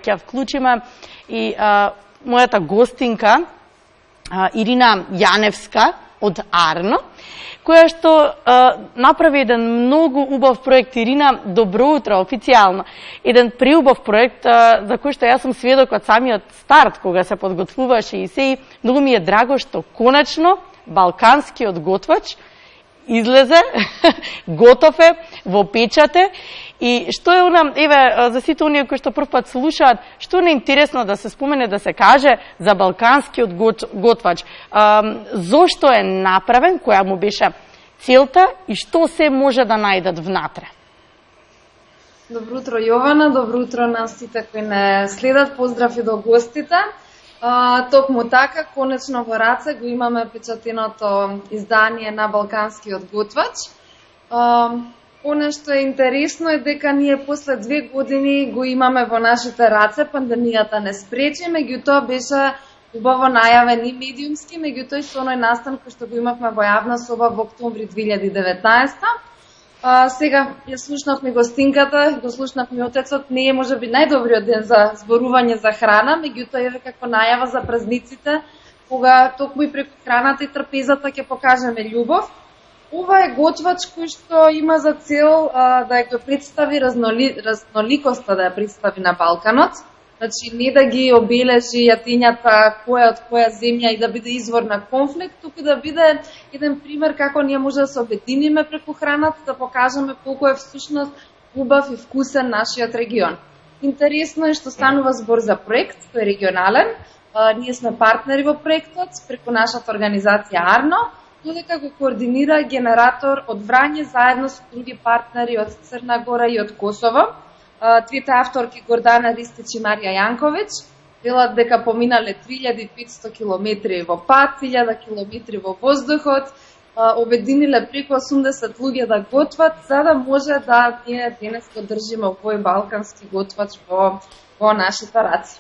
ќе вклучиме и мојата гостинка Ирина Јаневска од Арно, која што направи еден многу убав проект. Ирина, добро утро, официјално. Еден преубав проект за кој што јас сум сведок од самиот старт, кога се подготвуваше и се. Многу ми е драго што конечно балканскиот готвач излезе, готов е, во печате. И што е она, еве, за сите оние кои што прв пат слушаат, што е интересно да се спомене, да се каже за балканскиот готвач. Зошто е направен, која му беше целта и што се може да најдат внатре? Добро утро, Јована, добро утро на сите кои не следат, поздрав и до гостите. Токму така, конечно во раце го имаме печатеното издание на балканскиот готвач. Оно што е интересно е дека ние после 2 години го имаме во нашите раце, пандемијата не спречи, меѓутоа беше убаво најавен и медиумски, меѓутоа и со оној настан кој што го имавме во јавна соба во октомври 2019. Сега ја слушнавме гостинката, го слушнавме отецот, не е можеби најдобриот ден за зборување за храна, меѓутоа еве како најава за празниците, кога токму и преку храната и трпезата ќе покажеме љубов. Ова е готвач кој што има за цел да ја представи разноликоста, да ја представи на Балканот. Значи, не да ги обележи јатињата која од која земја и да биде извор на конфликт, туку да биде еден пример како ние може да се обединиме преку храната, да покажеме колку е всушност убав и вкусен нашиот регион. Интересно е што станува збор за проект кој е регионален. Ние сме партнери во проектот преку нашата организација Арно, додека го координира генератор од Врање заедно со други партнери од Црна Гора и од Косово. Двете авторки Гордана Ристич и Марија Јанковиќ велат дека поминале 3500 километри во пат, 1000 километри во воздухот, обединиле преку 80 луѓе да готват, за да може да ние денес го држиме овој балкански готвач во нашите раци.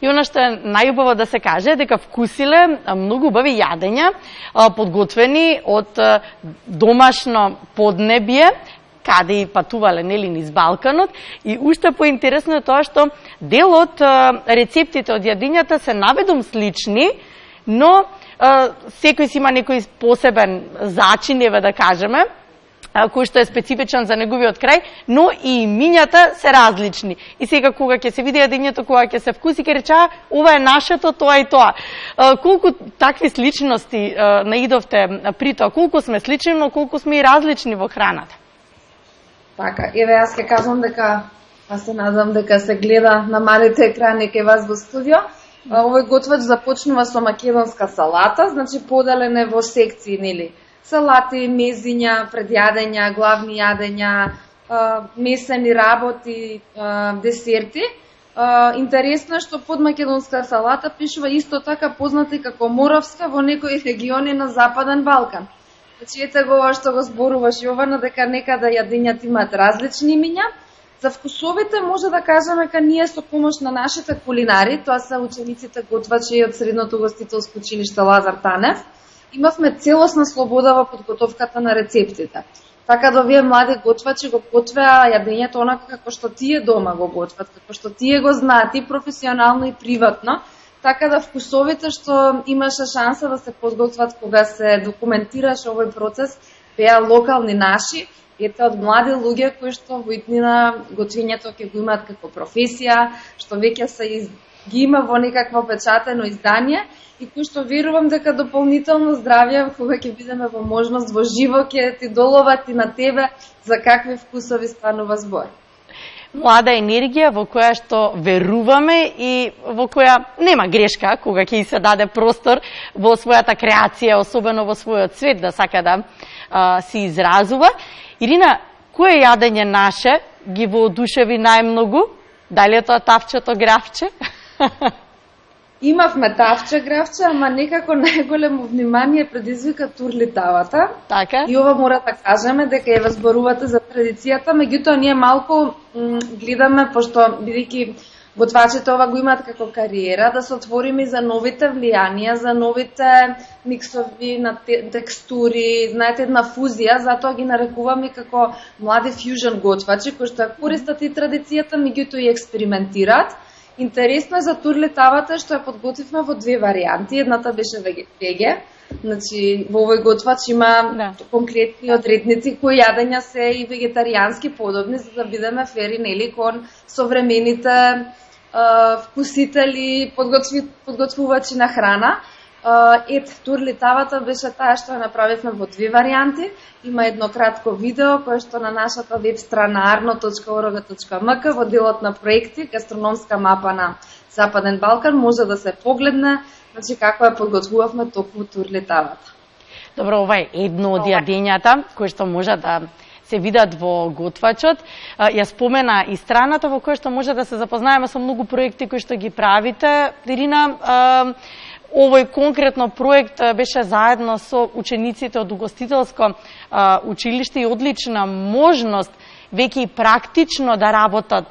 И она што е најубаво да се каже, дека вкусиле многу убави јадења, подготвени од домашно поднебје, каде и патувале, нели, низ Балканот. И уште поинтересно е тоа што дел од рецептите од јадењата се наведом слични, но секој си има некој посебен зачин, еве да кажеме, кој што е специфичен за неговиот крај, но и имињата се различни. И сега кога ќе се види јадењето, кога ќе се вкуси, ќе рече, ова е нашето, тоа и тоа. Колку такви сличности наидовте при тоа, колку сме слични, но колку сме и различни во храната? Така, еве јас ќе кажам дека, се надам дека се гледа на малите екрани кај вас во студио. Овој готвач започнува со македонска салата, значи поделен е во секции, нели? Салати, мезиња, предјадења, главни јадења, месени работи, десерти. Интересно е што под македонска салата пишува исто така позната како моравска во некои региони на Западен Балкан. Значи, ете го ова што го зборуваш, Јована, дека некада јадењата имаат различни имиња. За вкусовите може да кажеме дека ние со помош на нашите кулинари, тоа се учениците готвачи од Средното гостителско училиште Лазар Танев, имавме целосна слобода во подготовката на рецептите. Така да овие млади готвачи го готвеа јадењето онака како што тие дома го готват, како што тие го знаат и професионално и приватно, така да вкусовите што имаше шанса да се подготват кога се документираше овој процес, беа локални наши, ете од млади луѓе кои што во иднина готвењето ќе го имаат како професија, што веќе се ги има во некакво печатено издание и кои што верувам дека дополнително здравје кога ќе бидеме во можност во живо ќе ти доловат и на тебе за какви вкусови станува збор. Млада енергија во која што веруваме и во која нема грешка кога ќе се даде простор во својата креација, особено во својот свет да сака да се изразува. Ирина, кое јадење наше ги воодушеви најмногу? Дали е тоа тавчето гравче? Имавме тавче гравче, ама некако најголемо внимание предизвика турлитавата. Така. И ова мора да кажеме дека ја зборувате за традицијата, меѓутоа ние малку гледаме, пошто бидејќи готвачите ова го имаат како кариера, да се отвориме и за новите влијанија, за новите миксови на текстури, знаете, една фузија, затоа ги нарекуваме како млади фјужен готвачи, кои што ја користат и традицијата, меѓутоа и експериментираат. Интересно е за тур летавата што ја подготвивме во две варијанти. Едната беше веге, значи во овој готвач има конкретни одредници кои јадења се и вегетаријански подобни, за да бидеме фери нели кон современите вкусители, подготвувачи на храна. Тур летавата беше таа што ја направивме во две варијанти. Има едно кратко видео кое што на нашата веб страна arno.org.mk во делот на проекти гастрономска мапа на Западен Балкан може да се погледне, значи како ја подготвувавме токму тур летавата. Добро, ова е едно од јадењата кои што може да се видат во готвачот. Ја спомена и страната во која што може да се запознаеме со многу проекти кои што ги правите. Ирина, овој конкретно проект беше заедно со учениците од угостителско училиште и одлична можност веќе и практично да работат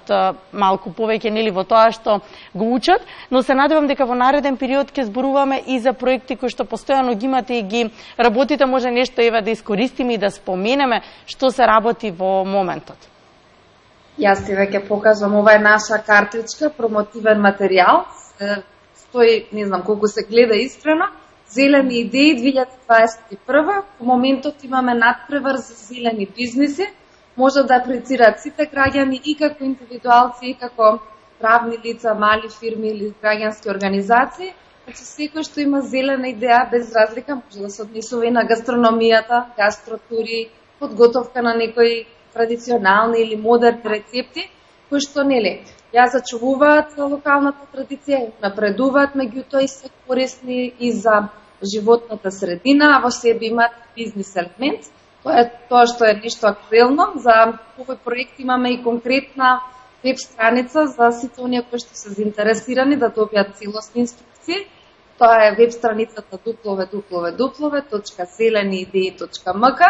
малку повеќе нели во тоа што го учат, но се надевам дека во нареден период ќе зборуваме и за проекти кои што постојано ги имате и ги работите, може нешто еве да искористиме и да споменеме што се работи во моментот. Јас ти веќе покажам, ова е наша картричка, промотивен материјал. Стои, не знам колку се гледа искрено, зелени идеи 2021. Во моментот имаме надпревар за зелени бизниси. Може да аплицираат сите граѓани и како индивидуалци, и како правни лица, мали фирми или граѓански организации. Значи секој што има зелена идеја, без разлика, може да се однесува и на гастрономијата, гастротури, подготовка на некои традиционални или модерни рецепти, кои што нели ја зачувуваат локалната традиција, напредуваат, меѓутоа и се корисни и за животната средина, а во себе имаат бизнис елемент. Тоа што е нешто актуелно. За овој проект имаме и конкретна веб страница за сите оние кои што се заинтересирани да добијат целосни инструкции. Тоа е веб страницата www.zeleniidei.mk.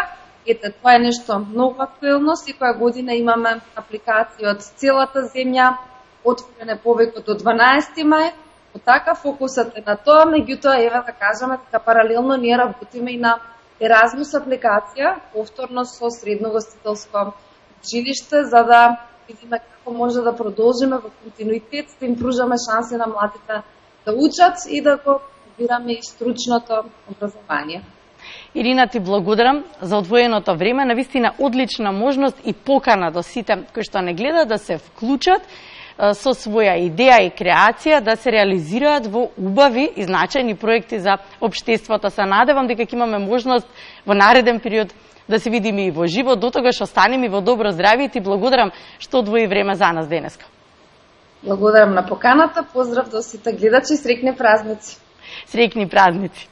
Ете, тоа е нешто многу актуелно. Секоја година имаме апликации од целата земја, отворене повеќе до 12 мај. Така фокусот е на тоа, меѓутоа еве да кажеме дека паралелно ние работиме и на Еразмус апликација, повторно со средно гостителско училиште, за да видиме како може да продолжиме во континуитет, да им пружаме шанси на младите да учат и да го пробираме и стручното образование. Ирина, ти благодарам за одвоеното време, навистина одлична можност и покана до сите кои што не гледаат да се вклучат со своја идеја и креација да се реализираат во убави и значајни проекти за општеството. Се надевам дека ќе имаме можност во нареден период да се видиме и во живо. До тогаш останеме во добро здравје и ти благодарам што одвои време за нас денеска. Благодарам на поканата, поздрав до сите гледачи, среќни празници. Среќни празници.